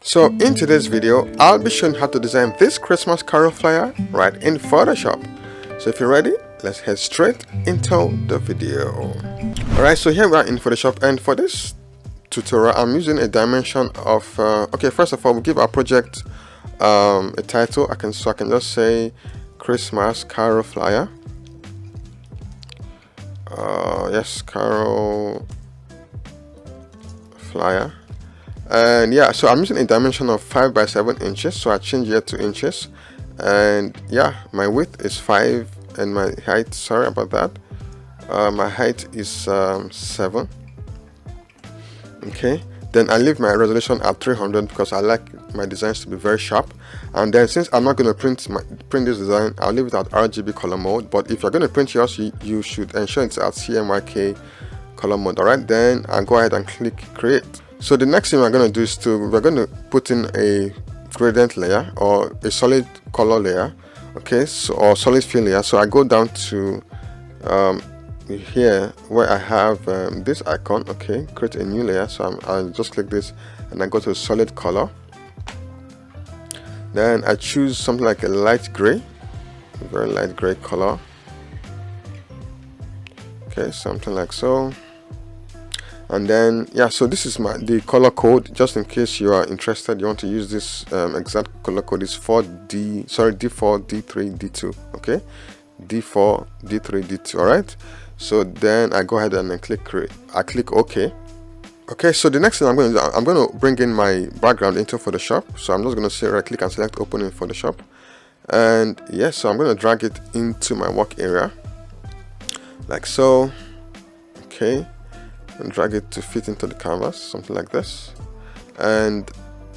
So in today's video, I'll be showing how to design this Christmas carol flyer right in Photoshop. So if you're ready, let's head straight into the video. Alright, so here we are in Photoshop, and for this tutorial I'm using a dimension of okay, first of all we'll give our project a title. I can just say Christmas carol flyer. Yes, carol flyer. And yeah, so I'm using a dimension of 5 by 7 inches, so I change here to inches. And yeah, my width is 5 and my height, sorry about that, my height is 7. Okay, then I leave my resolution at 300 because I like my designs to be very sharp. And then since I'm not going to print this design, I'll leave it at RGB color mode. But if you're going to print yours, you should ensure it's at CMYK color mode. Alright, then I'll go ahead and click create. So the next thing we're going to do is we're going to put in a gradient layer or a solid color layer, okay, so or solid fill layer. So I go down to here where I have this icon, okay, create a new layer. So I'll just click this and I go to solid color. Then I choose something like a light gray, a very light gray color, okay, something like so. And then yeah, so this is the color code, just in case you are interested, you want to use this exact color code. Is D4 D3 D2, okay, D4 D3 D2. all right, so then I go ahead and I click create. I click OK. Okay, so the next thing I'm going to do, I'm going to bring in my background into Photoshop. So I'm just going to say right click and select open in Photoshop. And yes, so I'm going to drag it into my work area like so. Okay, and drag it to fit into the canvas, something like this. And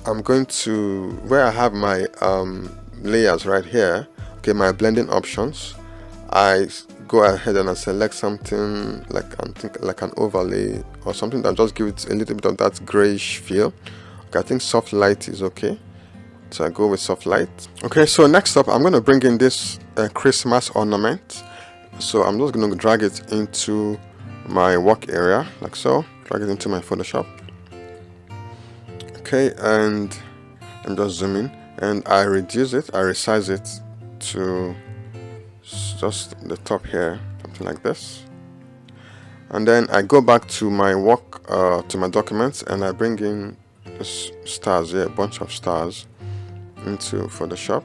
I'm going to where I have my layers right here, okay, my blending options, I go ahead and I select something like an overlay or something that just give it a little bit of that grayish feel. Okay, I think soft light is okay, so I go with soft light. Okay, so next up I'm going to bring in this Christmas ornament. So I'm just going to drag it into my work area like so, drag it into my Photoshop. Okay, and I'm just zooming and I reduce it, I resize it to just the top here, something like this. And then I go back to my work, to my documents, and I bring in this stars here, a bunch of stars into Photoshop.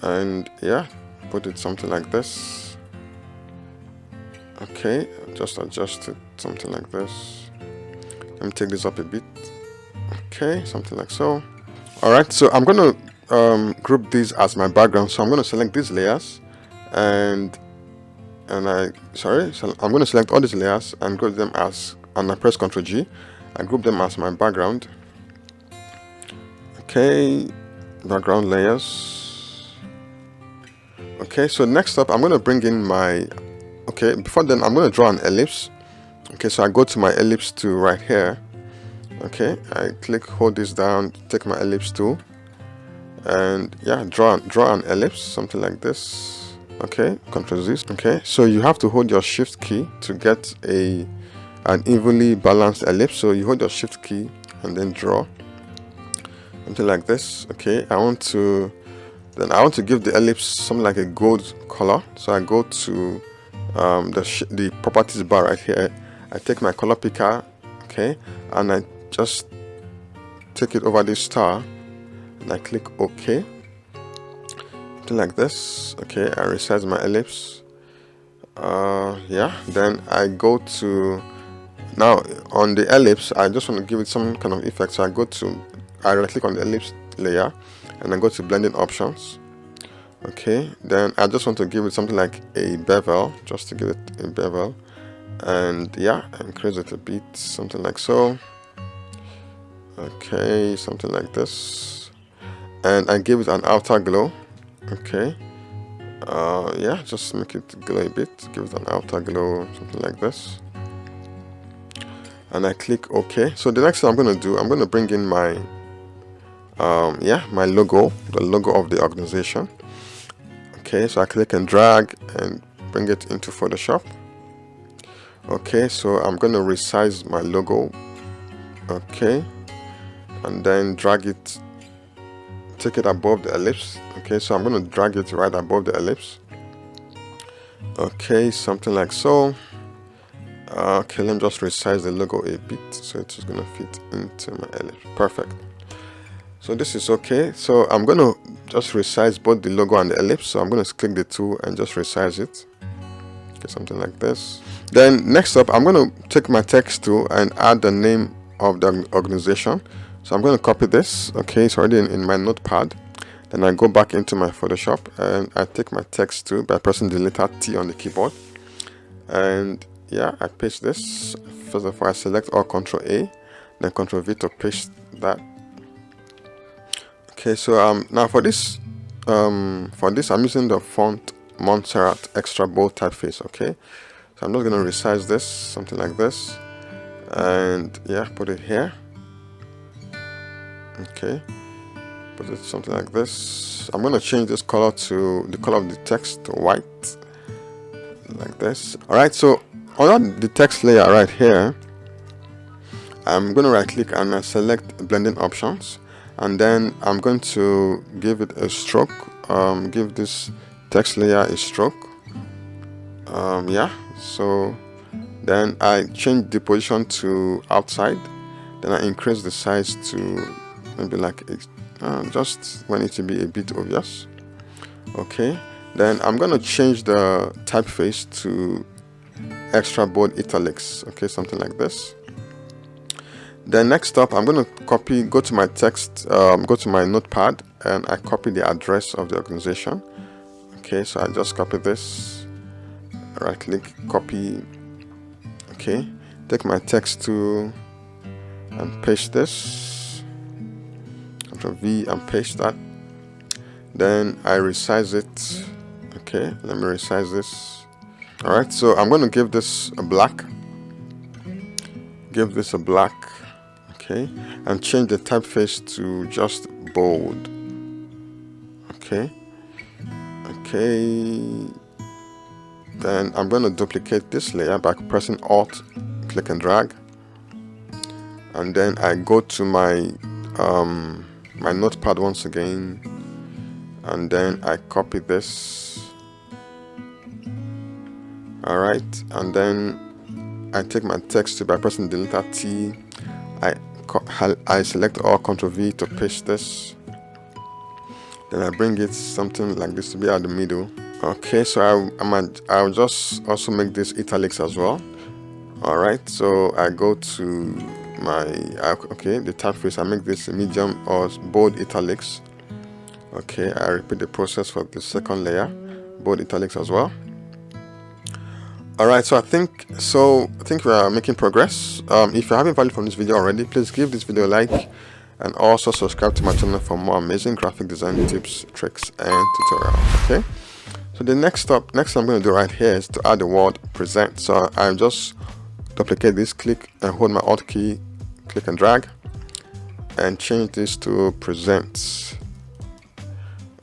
And yeah, put it something like this. Okay, just adjust it something like this. Let me take this up a bit. Okay, something like so. Alright, so I'm going to group these as my background. So I'm going to select these layers and I'm going to select all these layers and group them as, and I press Ctrl G. I group them as my background. Okay, background layers. Okay, so next up I'm going to bring in my, okay, before then I'm going to draw an ellipse. Okay, so I go to my ellipse tool right here. Okay, I hold this down, take my ellipse tool, and yeah, draw an ellipse, something like this. Okay, Ctrl Z. Okay, so you have to hold your shift key to get an evenly balanced ellipse. So you hold your shift key and then draw something like this. Okay, I want to give the ellipse something like a gold color. So I go to the properties bar right here. I take my color picker, okay, and I just take it over this star and I click OK, something like this. Okay, I resize my ellipse. Yeah, then I go to, now on the ellipse I just want to give it some kind of effect, so I right click on the ellipse layer and I go to blending options. Okay, then I just want to give it something like a bevel, just to give it a bevel. And yeah, increase it a bit, something like so. Okay, something like this. And I give it an outer glow. Okay, yeah, just make it glow a bit, give it an outer glow, something like this. And I click OK. So the next thing I'm going to do, I'm going to bring in my my logo, the logo of the organization. Okay, so I click and drag and bring it into Photoshop. Okay, so I'm going to resize my logo. Okay, and then drag it, take it above the ellipse. Okay, so I'm going to drag it right above the ellipse. Okay, something like so. Okay, let me just resize the logo a bit so it's just gonna fit into my ellipse. Perfect. So this is okay. So I'm gonna just resize both the logo and the ellipse. So I'm gonna click the tool and just resize it. Okay, something like this. Then next up, I'm gonna take my text tool and add the name of the organization. So I'm gonna copy this. Okay, it's already in my notepad. Then I go back into my Photoshop and I take my text tool by pressing the letter T on the keyboard. And yeah, I paste this. First of all, I select all Ctrl A, then Ctrl V to paste that. Okay, so now for this I'm using the font Montserrat Extra Bold typeface. Okay, so I'm just gonna resize this, something like this, and yeah, put it here. Okay, put it something like this. I'm gonna change this color to the color of the text to white, like this. All right, so on the text layer right here, I'm going to right click and I select blending options, and then I'm going to give it a stroke, give this text layer a stroke. Yeah, so then I change the position to outside, then I increase the size to maybe like just want it to be a bit obvious. Okay, then I'm going to change the typeface to extra bold italics. Okay, something like this. Then next up, I'm going to go to my text, go to my notepad, and I copy the address of the organization. Okay, so I just copy this, right click, copy. Okay, take my text tool and paste this, Ctrl V and paste that. Then I resize it. Okay, let me resize this. Alright, so I'm going to give this a black. Give this a black. Okay, and change the typeface to just bold. Okay. Okay. Then I'm going to duplicate this layer by pressing Alt, click and drag. And then I go to my my notepad once again, and then I copy this. Alright, and then I take my text by pressing the letter T. I select all, Ctrl V to paste this. Then I bring it something like this to be at the middle. Okay, so I'll just also make this italics as well. Alright, so I go to my the typeface. I make this medium or bold italics. Okay, I repeat the process for the second layer, bold italics as well. Alright, so I think we are making progress. If you're having value from this video already, please give this video a like and also subscribe to my channel for more amazing graphic design tips, tricks, and tutorials. Okay, so the next I'm going to do right here is to add the word present. So I just duplicate this, click and hold my Alt key, click and drag, and change this to present.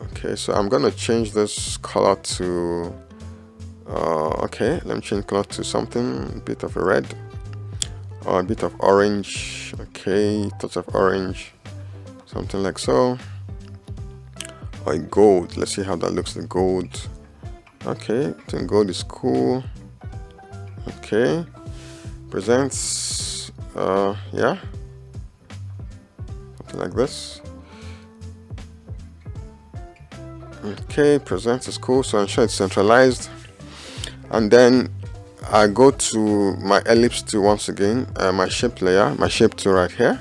Okay, so I'm going to change this color to okay, let me change color to something, a bit of a red or a bit of orange. Okay, touch of orange, something like so, or a gold. Let's see how that looks, the gold. Okay, I think gold is cool. Okay, presents, yeah, something like this. Okay, presents is cool, so ensure it's centralized. And then I go to my ellipse tool once again, my shape layer, my shape tool right here.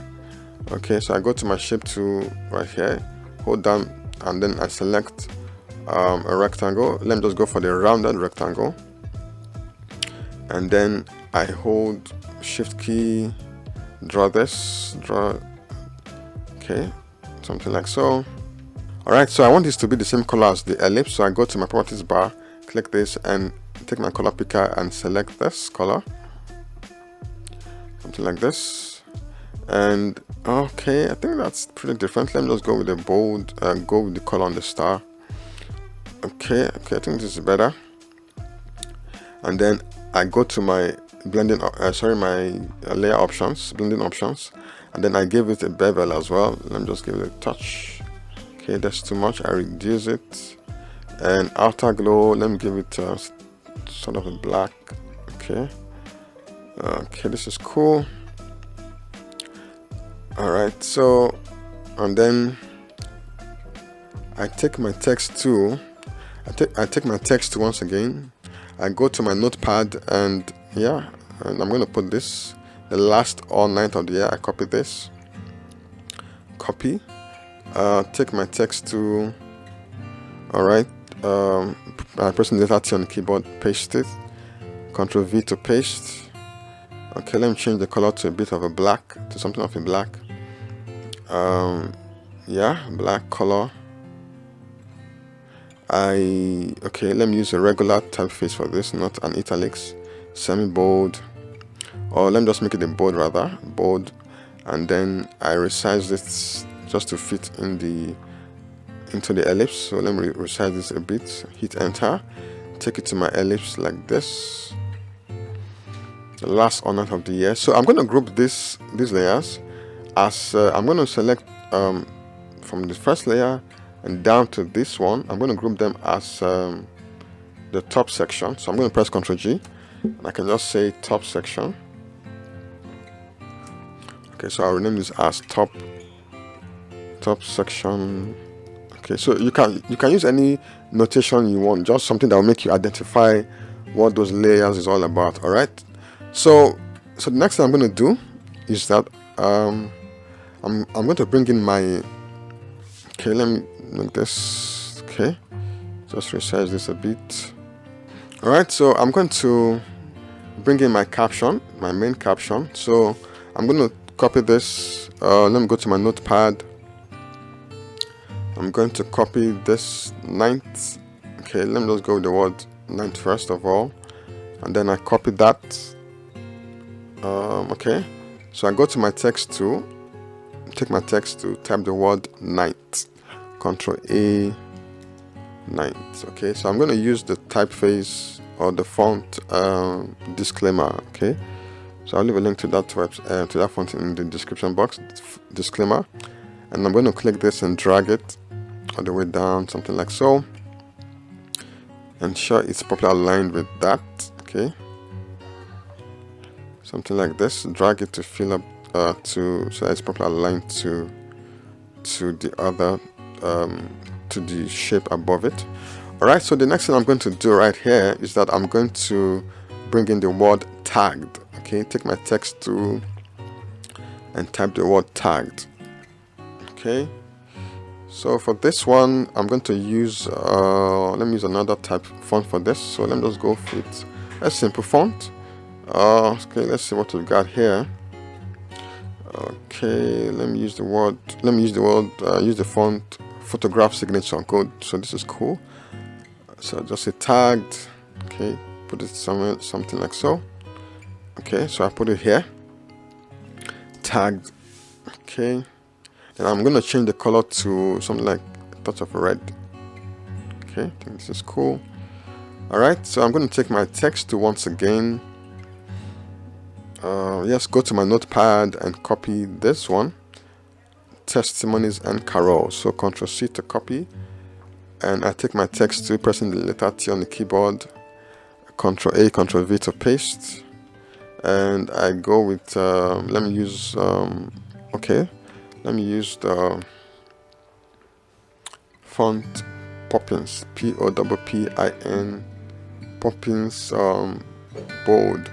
Okay, so I go to my shape tool right here, hold down, and then I select a rectangle. Let me just go for the rounded rectangle, and then I hold Shift key, draw this, okay, something like so. Alright, so I want this to be the same color as the ellipse, so I go to my properties bar, click this, and take my color picker and select this color, something like this. And okay, I think that's pretty different. Let me just go with the bold, go with the color on the star. Okay, I think this is better. And then I go to my blending, my layer options, blending options, and then I gave it a bevel as well. Let me just give it a touch. Okay, that's too much. I reduce it. And outer glow, let me give it sort of a black. Okay, okay, this is cool. All right, so, and then I take my text tool. I take my text once again. I go to my notepad, and yeah, and I'm going to put this, the last all night of the year. I copy this, copy, take my text tool. All right, I press the letter T on the keyboard, paste it, Ctrl V to paste. Okay, let me change the color to a bit of a black, to something of a black. Yeah, black color. Okay, let me use a regular typeface for this, not an italics, semi-bold, or let me just make it a bold rather, bold, and then I resize this just to fit in into the ellipse. So let me resize this a bit, hit enter, take it to my ellipse like this, the last all night of the year. So I'm going to group these layers as I'm going to select from the first layer and down to this one. I'm going to group them as the top section. So I'm going to press Ctrl G, and I can just say top section. Okay, so I'll rename this as top section. Okay, so you can use any notation you want, just something that will make you identify what those layers is all about. All right. So the next thing I'm going to do is that I'm going to bring in my. Okay, let me make this. Okay, just resize this a bit. All right, so I'm going to bring in my caption, my main caption. So I'm going to copy this. Let me go to my notepad. I'm going to copy this 9th. Okay, let me just go with the word 9th first of all, and then I copy that. Okay, so I go to my text tool, take my text to type the word 9th, Ctrl A, 9th. Okay, so I'm going to use the typeface or the font disclaimer. Okay, so I'll leave a link to that font in the description box, disclaimer, and I'm going to click this and drag it all the way down, something like so. Ensure it's properly aligned with that. Okay, something like this. Drag it to fill up so it's properly aligned to the other to the shape above it. All right, so the next thing I'm going to do right here is that I'm going to bring in the word tagged. Okay, take my text tool and type the word tagged. Okay, so for this one I'm going to use let me use another type font for this. So let me just go with a simple font. Okay, let's see what we've got here. Okay, use the font photograph signature code. So this is cool. So just say tagged. Okay, put it somewhere, something like so. Okay, so I put it here, tagged. Okay, and I'm gonna change the color to something like a touch of red. Okay, I think this is cool. All right, so I'm gonna take my text to once again. Yes, go to my notepad and copy this one, testimonies and carols. So Ctrl C to copy, and I take my text to pressing the letter T on the keyboard, Ctrl A, Ctrl V to paste, and I go with let me use the font Poppins, Poppin, Poppins, bold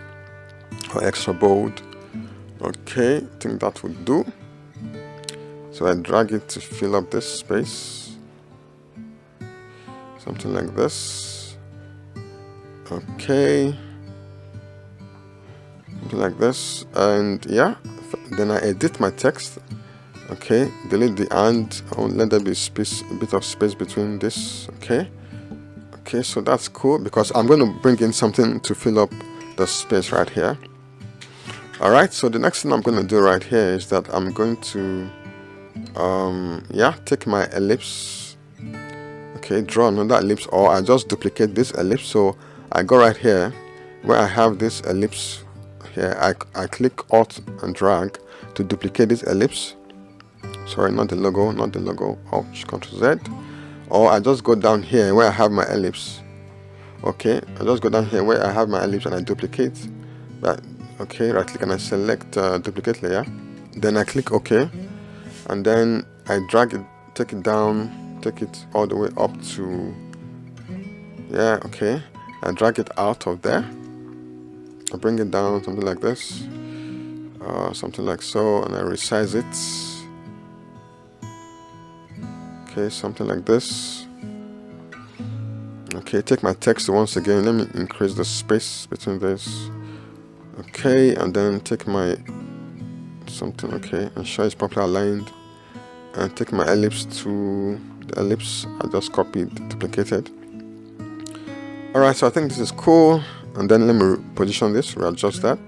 or extra bold. Okay, I think that would do. So I drag it to fill up this space, something like this. Okay, something like this, and yeah, then I edit my text. Okay, delete the and, let there be a bit of space between this. Okay, so that's cool because I'm going to bring in something to fill up the space right here. Alright, so the next thing I'm going to do right here is that I'm going to take my ellipse. Okay, draw another ellipse, or I just duplicate this ellipse. So I go right here where I have this ellipse here. I click Alt and drag to duplicate this ellipse. Sorry, not the logo, not the logo. Ouch, Ctrl Z. Or I just go down here where I have my ellipse. Okay, I just go down here where I have my ellipse and I duplicate that. Okay, right click and I select duplicate layer. Then I click OK, and then I drag it, take it down, take it all the way up to, yeah, okay. I drag it out of there. I bring it down, something like this, something like so, and I resize it. Okay, something like this. Okay, take my text once again. Let me increase the space between this. Okay, and then take my something, okay, and show it's properly aligned. And take my ellipse to the ellipse I just copied, duplicated. Alright, so I think this is cool. And then let me reposition this, readjust that.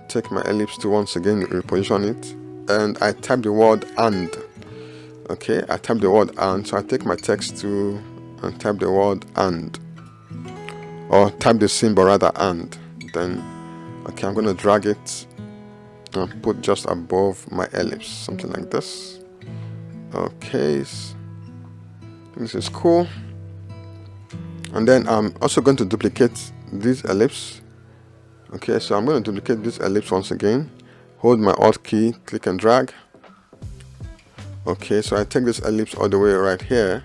Take my ellipse to once again reposition it. And I type the word and. Okay, I type the word and, so I take my text to and type the word and, or type the symbol rather and. Then, okay, I'm gonna drag it and put just above my ellipse, something like this. Okay, this is cool. And then I'm also going to duplicate this ellipse. Okay, so I'm going to duplicate this ellipse once again. Hold my Alt key, click and drag. Okay, so I take this ellipse all the way right here.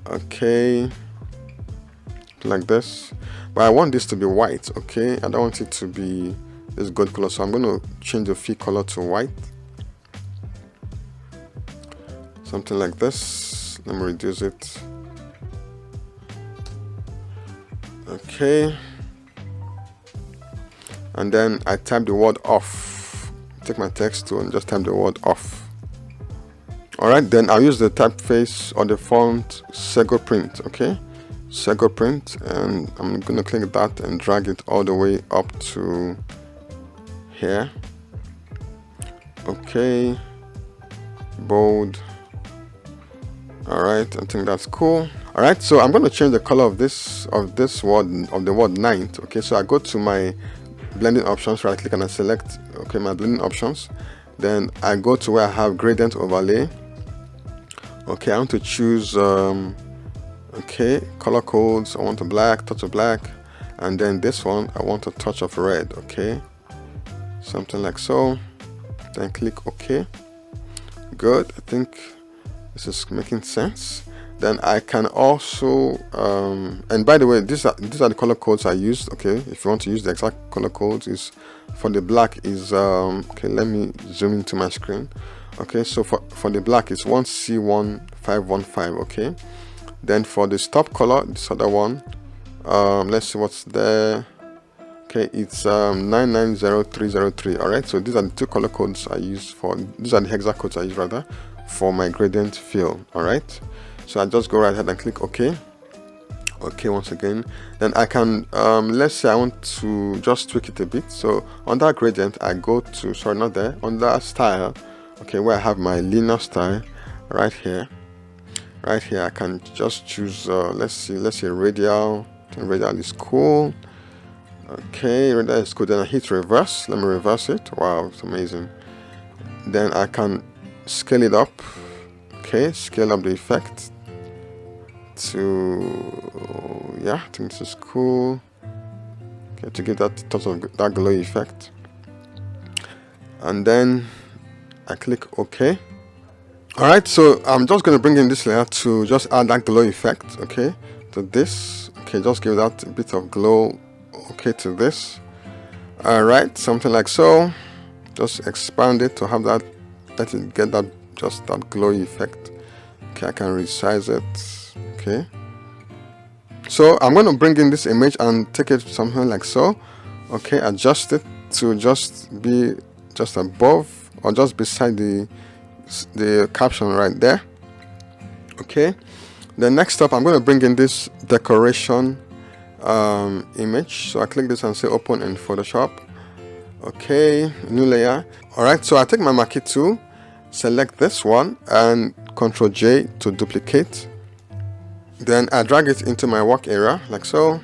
Okay, like this. But I want this to be white. Okay, I don't want it to be this gold color, so I'm going to change the fill color to white. Something like this. Let me reduce it. Okay, and then I type the word off. Take my text tool and just type the word off. Alright, then I'll use the typeface or the font Sego Print. Okay, Sego Print, and I'm gonna click that and drag it all the way up to here. Okay, bold. Alright, I think that's cool. Alright, so I'm going to change the color of this word, of the word night. Okay, so I go to my blending options, right click and I select, okay, my blending options. Then I go to where I have gradient overlay. Okay, I want to choose okay, color codes. I want a black, touch of black, and then this one I want a touch of red. Okay, something like so. Then click OK. Good, I think this is making sense. Then I can also and by the way, these are the color codes I used. Okay, if you want to use the exact color codes, is for the black is okay, let me zoom into my screen. Okay, so for the black it's 1C1515. Okay, then for the stop color, this other one, let's see what's there. Okay, it's 990303. all right, so these are the two color codes I use for, these are the hexa codes I use rather for my gradient fill. All right, so I just go right ahead and click OK. Okay, once again, then I can let's say I want to just tweak it a bit. So under gradient I go to, sorry, not there, under style. Okay, where I have my linear style right here. Right here I can just choose let's say radial. Radial is cool. Okay, radial is cool. Then I hit reverse. Let me reverse it. Wow, it's amazing. Then I can scale it up. Okay, scale up the effect to, yeah, I think this is cool. Okay, to give that touch of that glow effect. And then I click OK. Alright, so I'm just going to bring in this layer to just add that glow effect, okay, to this. Okay, just give that a bit of glow, okay, to this. Alright, something like so. Just expand it to have that, let it get that, just that glow effect. Okay, I can resize it. Okay, so I'm going to bring in this image and take it something like so. Okay, adjust it to just be just above or just beside the caption right there. Okay, then next up I'm going to bring in this decoration image. So I click this and say open in Photoshop. Okay, new layer. Alright, so I take my marquee tool, select this one and Ctrl J to duplicate. Then I drag it into my work area like so,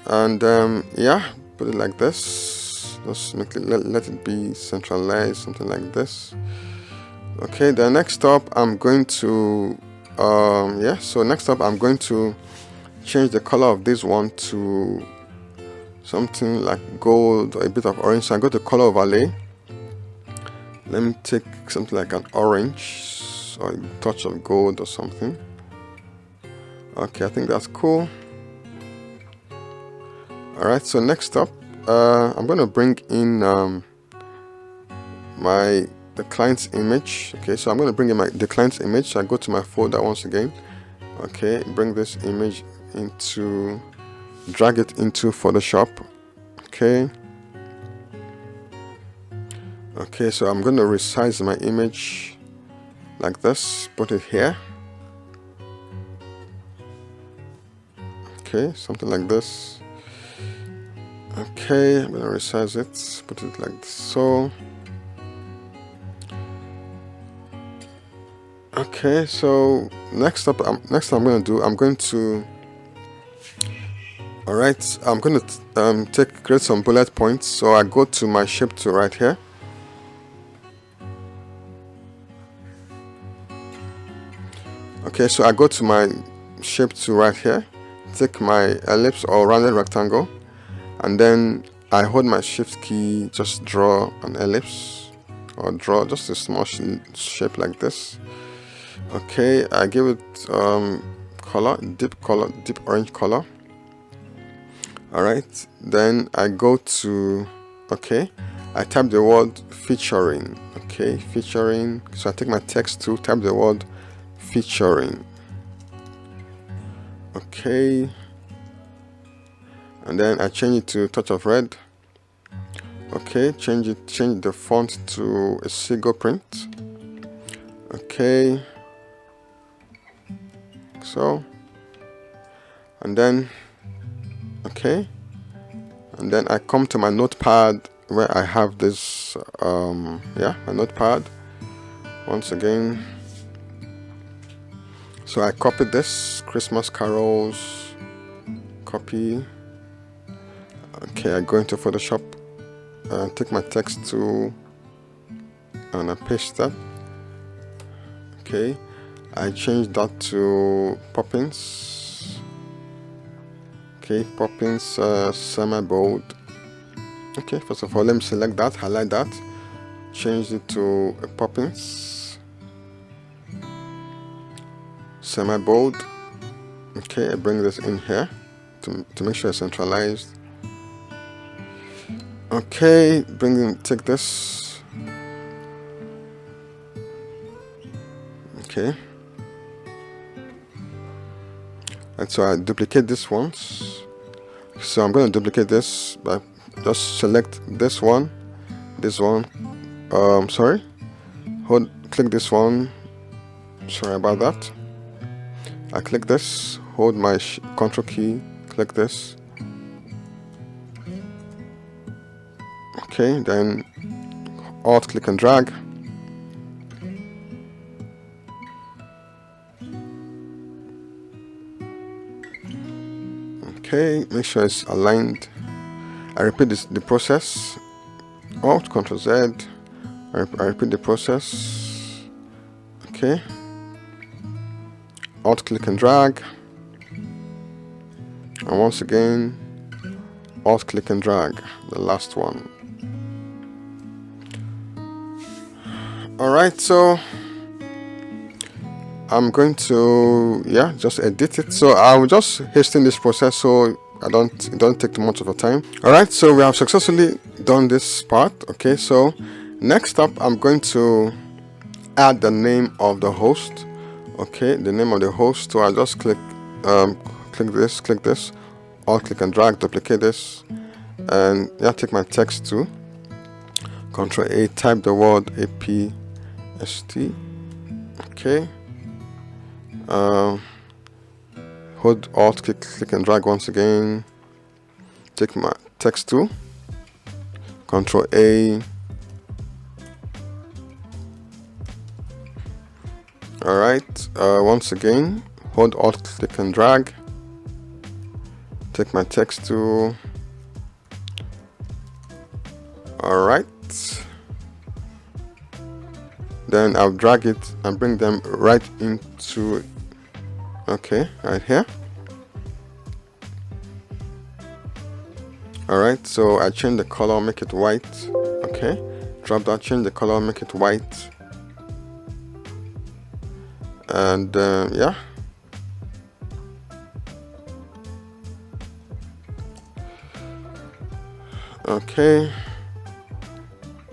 and yeah, put it like this. Just make it, let it be centralized, something like this. Okay, then next up I'm going to next up I'm going to change the color of this one to something like gold or a bit of orange. So I go to color overlay. Let me take something like an orange or a touch of gold or something. Okay, I think that's cool. Alright, so next up I'm going to bring in the client's image. Okay, so I'm going to bring in the client's image. So I go to my folder once again. Okay, bring this image into, drag it into Photoshop. Okay, so I'm going to resize my image like this, put it here. Okay, something like this. Okay, I'm going to resize it, put it like so. Okay, so next I'm going to do, I'm going to create some bullet points. So I go to my shape tool right here. Okay, so I go to my shape tool right here, take my ellipse or rounded rectangle, and then I hold my shift key, just draw an ellipse or draw just a small shape like this. Okay, I give it deep orange color. Alright, then I go to, I type the word featuring. Okay, featuring. So I take my text tool, type the word featuring. Okay, and then I change it to touch of red. Okay, change the font to a single print. Okay, so, and then I come to my notepad where I have this my notepad once again. So I copy this Christmas carols, copy. Okay, I go into Photoshop and take my text tool and I paste that. Okay, I change that to Poppins. Okay, Poppins semi-bold. Okay, first of all, let me select that, highlight that, change it to a Poppins semi-bold. Okay, I bring this in here to make sure it's centralized. Okay, take this. Okay, and so I duplicate this once. So I'm going to duplicate this by just select this one, click this one, sorry about that. I click this, hold my control key, click this. Okay, then alt click and drag. Okay, make sure it's aligned. I repeat the process. Alt Ctrl Z. I repeat the process. Okay. Alt click and drag. And once again, alt click and drag. The last one. Alright, so I'm going to just edit it. So I'll just hasten this process so it don't take too much of a time. Alright, so we have successfully done this part. Okay, so next up I'm going to add the name of the host. Okay, the name of the host. So I'll just click this, alt click and drag, duplicate this, and take my text tool, Ctrl A, type the word APST. Okay. Hold alt click and drag once again, take my text tool, Ctrl A. Alright, once again hold alt click and drag, take my text tool, Alright, then I'll drag it and bring them right into, okay, right here. Alright, so I change the color, make it white. Okay, drop that, change the color, make it white. And yeah, okay,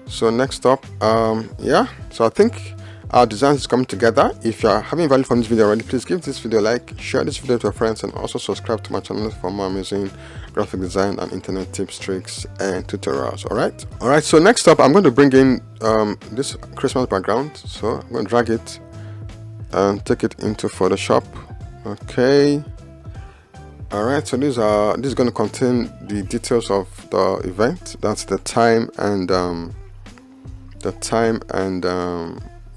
so next up, yeah, so I think our design is coming together. If you are having value from this video already, please give this video a like, share this video to your friends, and also subscribe to my channel for more amazing graphic design and internet tips, tricks, and tutorials. Alright, so next up, I'm going to bring in this Christmas background. So I'm going to drag it and take it into Photoshop. Okay, alright, so this is going to contain the details of the event. That's the time and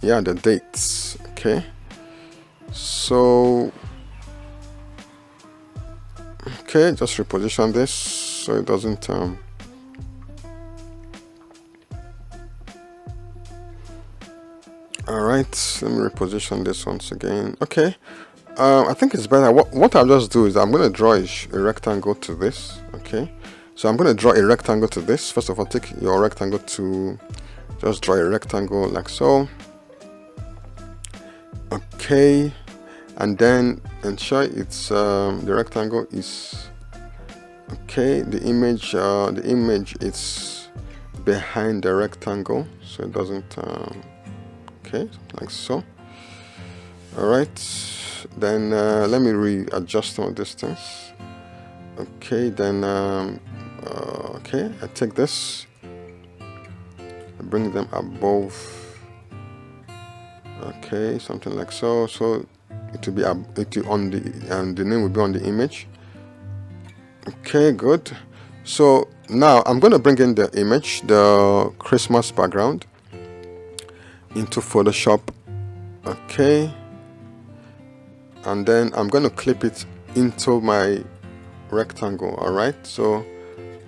yeah, the dates. Okay, so okay, just reposition this so it doesn't alright, let me reposition this once again. Okay, I think it's better. What I'll just do is I'm going to draw a rectangle to this. Okay, so I'm going to draw a rectangle to this. First of all, take your rectangle to just draw a rectangle like so. Okay, and then ensure it's the rectangle is okay. The image is behind the rectangle, so it doesn't okay, like so. All right, then let me readjust some distance. Okay, then okay, I take this, I bring them above. Okay, something like so. So it will be on the name will be on the image. Okay, good. So now I'm going to bring in the image, the Christmas background, into Photoshop. Okay, and then I'm going to clip it into my rectangle. All right, so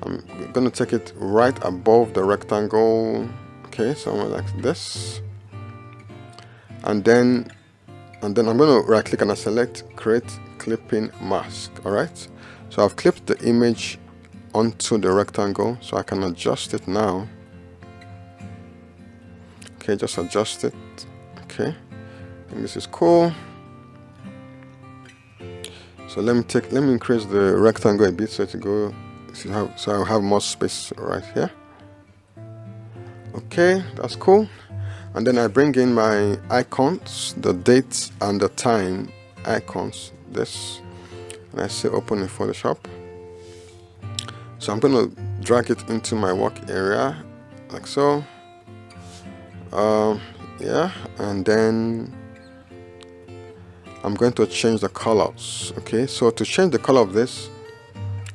I'm going to take it right above the rectangle. Okay, somewhere like this. And then I'm going to right click and I select create clipping mask. All right, so I've clipped the image onto the rectangle, so I can adjust it now. Okay, just adjust it. Okay, I think this is cool. So let me increase the rectangle a bit so so I'll have more space right here. Okay, that's cool. And then I bring in my icons, the dates and the time icons, this, and I say open in Photoshop. So I'm going to drag it into my work area like so. Yeah, and then I'm going to change the colors. Okay, so to change the color of this,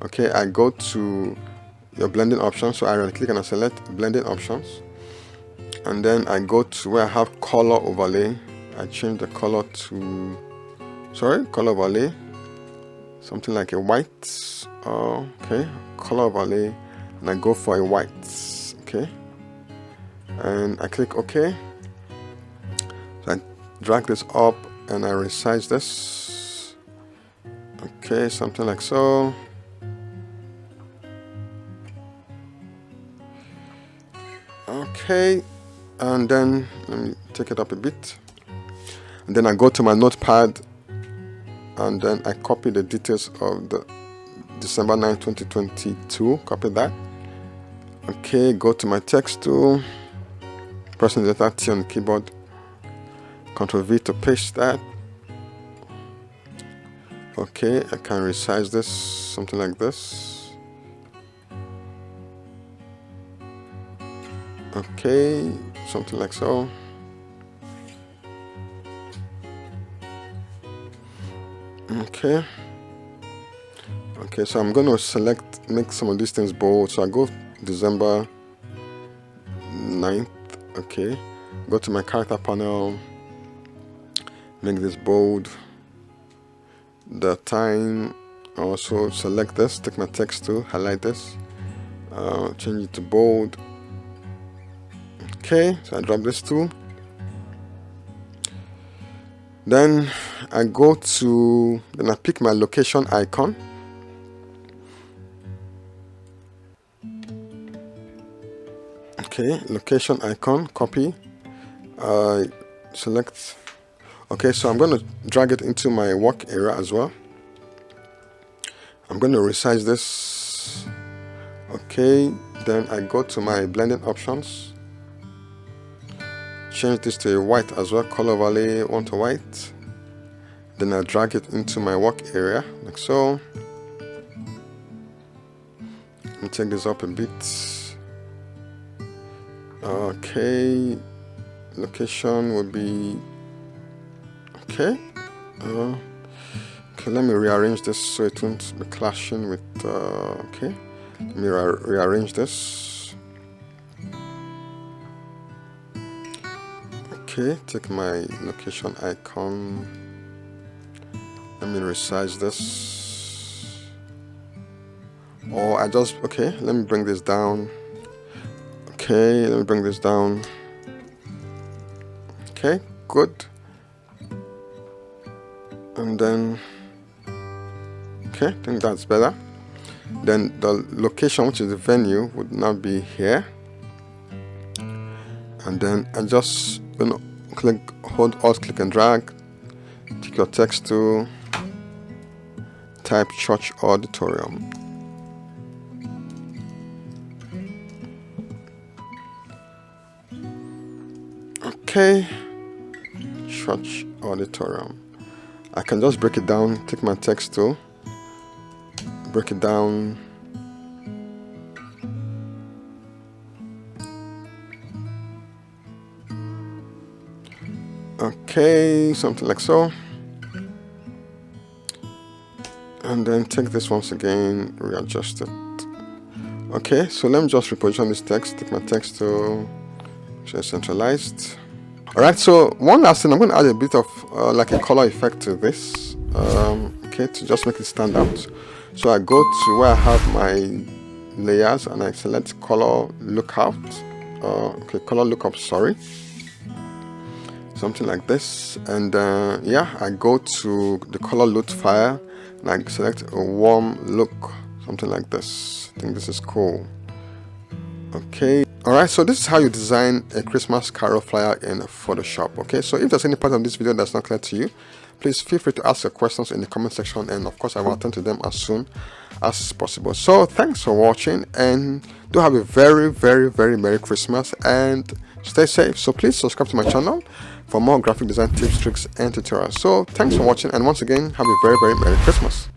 okay, I go to your blending options. So I right click and I select blending options. And then I go to where I have color overlay. I change the color to, color overlay, something like a white. Okay, color overlay, and I go for a white. Okay, and I click OK. So I drag this up and I resize this. Okay, something like so. Okay. And then let me take it up a bit, and then I go to my notepad and then I copy the details of the December 9, 2022. Copy that. Okay, go to my text tool, pressing the letter T on the keyboard, Ctrl V to paste that. Okay, I can resize this, something like this. Okay, something like so. Okay, so I'm going to make some of these things bold. So I go December 9th. Okay, go to my character panel, make this bold. The time, also select this, take my text tool, highlight this, change it to bold. Okay, so I drop this too. Then I go to, then I pick my location icon. Okay, location icon, copy, select. Okay, so I'm going to drag it into my work area as well. I'm going to resize this. Okay, then I go to my blending options, change this to a white as well, color overlay, want to white. Then I drag it into my work area like so. Let me take this up a bit. Okay, location will be okay. Okay, let me rearrange this so it won't be clashing with okay, let me rearrange this. Okay, take my location icon, let me resize this, or I just, okay, let me bring this down. Okay, let me bring this down. Okay, good. And then, okay, I think that's better. Then the location, which is the venue, would now be here. And then I just gonna hold Alt, click and drag, take your text to type church auditorium. Okay, church auditorium. I can just break it down, take my text tool, break it down. Okay, something like so. And then take this once again, readjust it. Okay, so let me just reposition this text, take my text tool, show centralized. Alright, so one last thing, I'm going to add a bit of like a color effect to this, okay, to just make it stand out. So I go to where I have my layers and I select color lookup, okay, color lookup, sorry, something like this. And yeah, I go to the color loot file and I select a warm look, something like this. I think this is cool. Okay. Alright, so this is how you design a Christmas carol flyer in Photoshop. Okay, so if there's any part of this video that's not clear to you, please feel free to ask your questions in the comment section, and of course I will attend to them as soon as possible. So thanks for watching, and do have a very, very, very Merry Christmas and stay safe. So please subscribe to my channel for more graphic design tips, tricks and tutorials. So thanks for watching, and once again, have a very, very Merry Christmas.